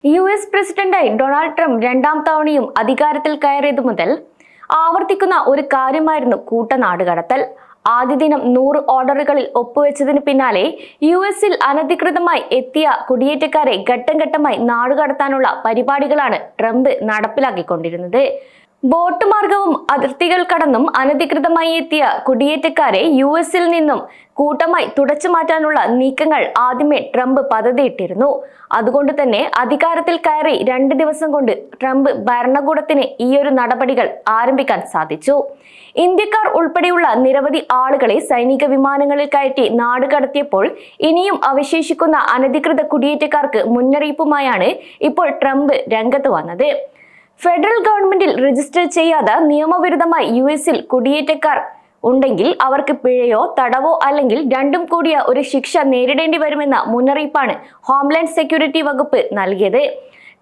US പ്രസിഡന്റായി Donald Trump രണ്ടാം തവണയും അധികാരത്തിൽ കയറിയതു മുതൽ ആവർത്തിക്കുന്ന ഒരു കാര്യമായിരുന്നു കൂട്ടനാടുകടത്തൽ. ആദ്യ ദിനം 100 ഓർഡറുകളിൽ ഒപ്പുവെച്ചതിന് പിന്നാലെ US-ൽ അനധികൃതമായി എത്തിയ കുടിയേറ്റക്കാരെ ഘട്ടം ഘട്ടമായി നാടുകടത്താനുള്ള പരിപാടികളാണ് ട്രംപ് നടപ്പിലാക്കിക്കൊണ്ടിരുന്നത്. ബോട്ട് മാർഗവും അതിർത്തികൾ കടന്നും അനധികൃതമായി എത്തിയ കുടിയേറ്റക്കാരെ US-ൽ നിന്നും കൂട്ടമായി തുടച്ചു മാറ്റാനുള്ള നീക്കങ്ങൾ ആദ്യമേ ട്രംപ് പദ്ധതിയിട്ടിരുന്നു. അതുകൊണ്ട് തന്നെ അധികാരത്തിൽ കയറി 2 ദിവസം കൊണ്ട് ട്രംപ് ഭരണകൂടത്തിന് ഈയൊരു നടപടികൾ ആരംഭിക്കാൻ സാധിച്ചു. ഇന്ത്യക്കാർ ഉൾപ്പെടെയുള്ള നിരവധി ആളുകളെ സൈനിക വിമാനങ്ങളിൽ കയറ്റി നാടുകടത്തിയപ്പോൾ ഇനിയും അവശേഷിക്കുന്ന അനധികൃത കുടിയേറ്റക്കാർക്ക് മുന്നറിയിപ്പുമായാണ് ഇപ്പോൾ ട്രംപ് രംഗത്ത് വന്നത്. ഫെഡറൽ ഗവൺമെന്റിൽ രജിസ്റ്റർ ചെയ്യാതെ നിയമവിരുദ്ധമായി US-ൽ കുടിയേറ്റക്കാർ ഉണ്ടെങ്കിൽ അവർക്ക് പിഴയോ തടവോ അല്ലെങ്കിൽ രണ്ടും കൂടിയ ഒരു ശിക്ഷ നേരിടേണ്ടി വരുമെന്ന മുന്നറിയിപ്പാണ് ഹോംലാൻഡ് സെക്യൂരിറ്റി വകുപ്പ് നൽകിയത്.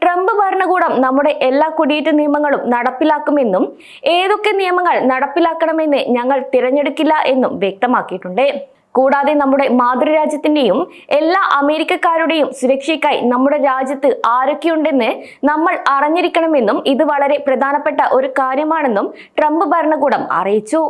ട്രംപ് ഭരണകൂടം നമ്മുടെ എല്ലാ കുടിയേറ്റ നിയമങ്ങളും നടപ്പിലാക്കുമെന്നും ഏതൊക്കെ നിയമങ്ങൾ നടപ്പിലാക്കണമെന്ന് ഞങ്ങൾ തിരഞ്ഞെടുക്കില്ല എന്നും വ്യക്തമാക്കിയിട്ടുണ്ട്. കൂടാതെ നമ്മുടെ മാതൃരാജ്യത്തിന്റെയും എല്ലാ അമേരിക്കക്കാരുടെയും സുരക്ഷയ്ക്കായി നമ്മുടെ രാജ്യത്ത് ആരൊക്കെയുണ്ടെന്ന് നമ്മൾ അറിഞ്ഞിരിക്കണമെന്നും ഇത് വളരെ പ്രധാനപ്പെട്ട ഒരു കാര്യമാണെന്നും ട്രംപ് ഭരണകൂടം അറിയിച്ചു.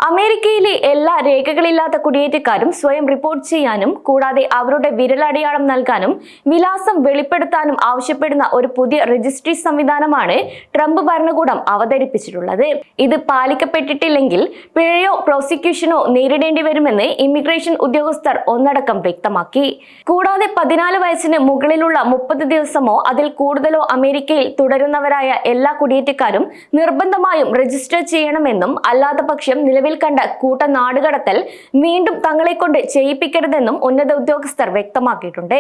അമേരിക്കയിലെ എല്ലാ രേഖകളില്ലാത്ത കുടിയേറ്റക്കാരും സ്വയം റിപ്പോർട്ട് ചെയ്യാനും കൂടാതെ അവരുടെ വിരലടയാളം നൽകാനും വിലാസം വെളിപ്പെടുത്താനും ആവശ്യപ്പെടുന്ന ഒരു പുതിയ രജിസ്ട്രി സംവിധാനമാണ് ട്രംപ് ഭരണകൂടം അവതരിപ്പിച്ചിട്ടുള്ളത്. ഇത് പാലിക്കപ്പെട്ടിട്ടില്ലെങ്കിൽ പിഴയോ പ്രോസിക്യൂഷനോ നേരിടേണ്ടി വരുമെന്ന് ഇമിഗ്രേഷൻ ഉദ്യോഗസ്ഥർ ഒന്നടക്കം വ്യക്തമാക്കി. കൂടാതെ 14 വയസ്സിന് മുകളിലുള്ള 30 ദിവസമോ അതിൽ കൂടുതലോ അമേരിക്കയിൽ തുടരുന്നവരായ എല്ലാ കുടിയേറ്റക്കാരും നിർബന്ധമായും രജിസ്റ്റർ ചെയ്യണമെന്നും അല്ലാത്ത പക്ഷം നിലവിൽ കണ്ട കൂട്ട നാടുകടത്തൽ വീണ്ടും തങ്ങളെ കൊണ്ട് ചെയ്യിപ്പിക്കരുതെന്നും ഉന്നത ഉദ്യോഗസ്ഥർ വ്യക്തമാക്കിയിട്ടുണ്ട്.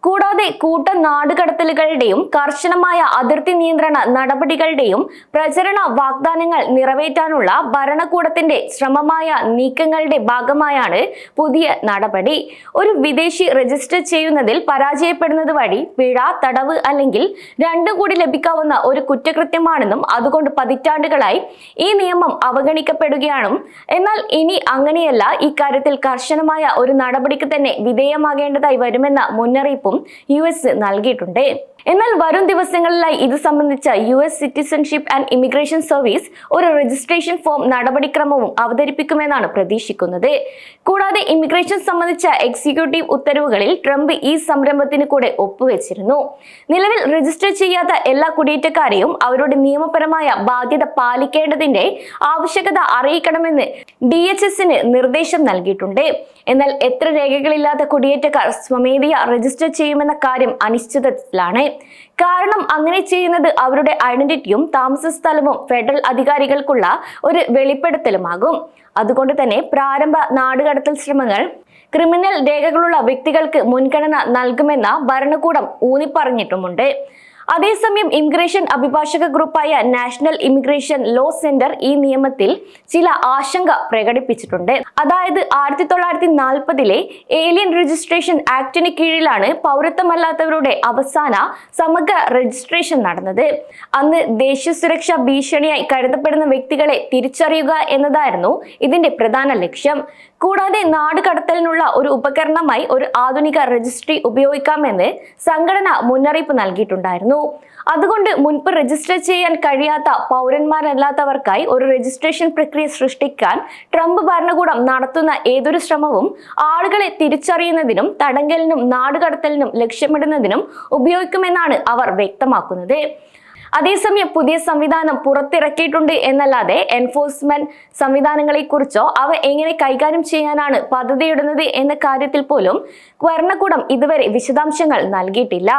കൂടാതെ കൂട്ട നാടുകടത്തലുകളുടെയും കർശനമായ അതിർത്തി നിയന്ത്രണ നടപടികളുടെയും പ്രചരണ വാഗ്ദാനങ്ങൾ നിറവേറ്റാനുള്ള ഭരണകൂടത്തിന്റെ ശ്രമമായ നീക്കങ്ങളുടെ ഭാഗമായാണ് പുതിയ നടപടി. ഒരു വിദേശി രജിസ്റ്റർ ചെയ്യുന്നതിൽ പരാജയപ്പെടുന്നത് വഴി പിഴ, തടവ് അല്ലെങ്കിൽ രണ്ടും കൂടി ലഭിക്കാവുന്ന ഒരു കുറ്റകൃത്യമാണെന്നും അതുകൊണ്ട് പതിറ്റാണ്ടുകളായി ഈ നിയമം അവഗണിക്കപ്പെടുകയാണെന്നും എന്നാൽ ഇനി അങ്ങനെയല്ല, ഇക്കാര്യത്തിൽ കർശനമായ ഒരു നടപടിക്ക് തന്നെ വിധേയമാകേണ്ടതായി വരുമെന്ന മുന്നറിയിപ്പും US നൽകിയിട്ടുണ്ട്. എന്നാൽ വരും ദിവസങ്ങളിലായി ഇത് സംബന്ധിച്ച US citizenship and immigration service ഒരു രജിസ്ട്രേഷൻ ഫോം നടപടിക്രമവും അവതരിപ്പിക്കുമെന്നാണ് പ്രതീക്ഷിക്കുന്നത്. കൂടാതെ ഇമിഗ്രേഷൻ സംബന്ധിച്ച എക്സിക്യൂട്ടീവ് ഉത്തരവുകളിൽ ട്രംപ് ഈ സംരംഭത്തിന് കൂടെ ഒപ്പുവെച്ചിരുന്നു. നിലവിൽ രജിസ്റ്റർ ചെയ്യാത്ത എല്ലാ കുടിയേറ്റക്കാരെയും അവരുടെ നിയമപരമായ ബാധ്യത പാലിക്കേണ്ടതിന്റെ ആവശ്യകത അറിയിക്കണമെന്ന് DHS-ന് നിർദ്ദേശം നൽകിയിട്ടുണ്ട്. എന്നാൽ എത്ര രേഖകളില്ലാത്ത കുടിയേറ്റക്കാർ സ്വമേധയാ രജിസ്റ്റർ ചെയ്യുമെന്ന കാര്യം അനിശ്ചിതത്തിലാണ്. കാരണം അങ്ങനെ ചെയ്യുന്നത് അവരുടെ ഐഡന്റിറ്റിയും താമസ സ്ഥലവും ഫെഡറൽ അധികാരികൾക്കുള്ള ഒരു വെളിപ്പെടുത്തലുമാകും. അതുകൊണ്ട് തന്നെ പ്രാരംഭ നാടുകടത്തൽ ശ്രമങ്ങൾ ക്രിമിനൽ രേഖകളുള്ള വ്യക്തികൾക്ക് മുൻഗണന നൽകുമെന്ന ഭരണകൂടം ഊന്നിപ്പറഞ്ഞിട്ടുമുണ്ട്. അതേസമയം ഇമിഗ്രേഷൻ അഭിഭാഷക ഗ്രൂപ്പായ നാഷണൽ ഇമിഗ്രേഷൻ ലോ സെന്റർ ഈ നിയമത്തിൽ ചില ആശങ്ക പ്രകടിപ്പിച്ചിട്ടുണ്ട്. അതായത് 1940-ലെ ഏലിയൻ രജിസ്ട്രേഷൻ ആക്ടിന് കീഴിലാണ് പൗരത്വമല്ലാത്തവരുടെ അവസാന സമഗ്ര രജിസ്ട്രേഷൻ നടന്നത്. അന്ന് ദേശീയ സുരക്ഷാ ഭീഷണിയായി കരുതപ്പെടുന്ന വ്യക്തികളെ തിരിച്ചറിയുക എന്നതായിരുന്നു ഇതിന്റെ പ്രധാന ലക്ഷ്യം. കൂടാതെ നാടുകടത്തലിനുള്ള ഒരു ഉപകരണമായി ഒരു ആധുനിക രജിസ്ട്രി ഉപയോഗിക്കാമെന്ന് സംഘടന മുന്നറിയിപ്പ് നൽകിയിട്ടുണ്ടായിരുന്നു. അതുകൊണ്ട് മുൻപ് രജിസ്റ്റർ ചെയ്യാൻ കഴിയാത്ത പൗരന്മാരല്ലാത്തവർക്കായി ഒരു രജിസ്ട്രേഷൻ പ്രക്രിയ സൃഷ്ടിക്കാൻ ട്രംപ് ഭരണകൂടം നടത്തുന്ന ഏതൊരു ശ്രമവും ആളുകളെ തിരിച്ചറിയുന്നതിനും തടങ്കലിനും നാടുകടത്തലിനും ലക്ഷ്യമിടുന്നതിനും ഉപയോഗിക്കുമെന്നാണ് അവർ വ്യക്തമാക്കുന്നത്. അതേസമയം പുതിയ സംവിധാനം പുറത്തിറക്കിയിട്ടുണ്ട് എന്നല്ലാതെ എൻഫോഴ്സ്മെന്റ് സംവിധാനങ്ങളെ കുറിച്ചോ അവ എങ്ങനെ കൈകാര്യം ചെയ്യാനാണ് പദ്ധതിയിടുന്നത് എന്ന കാര്യത്തിൽ പോലും ഭരണകൂടം ഇതുവരെ വിശദാംശങ്ങൾ നൽകിയിട്ടില്ല.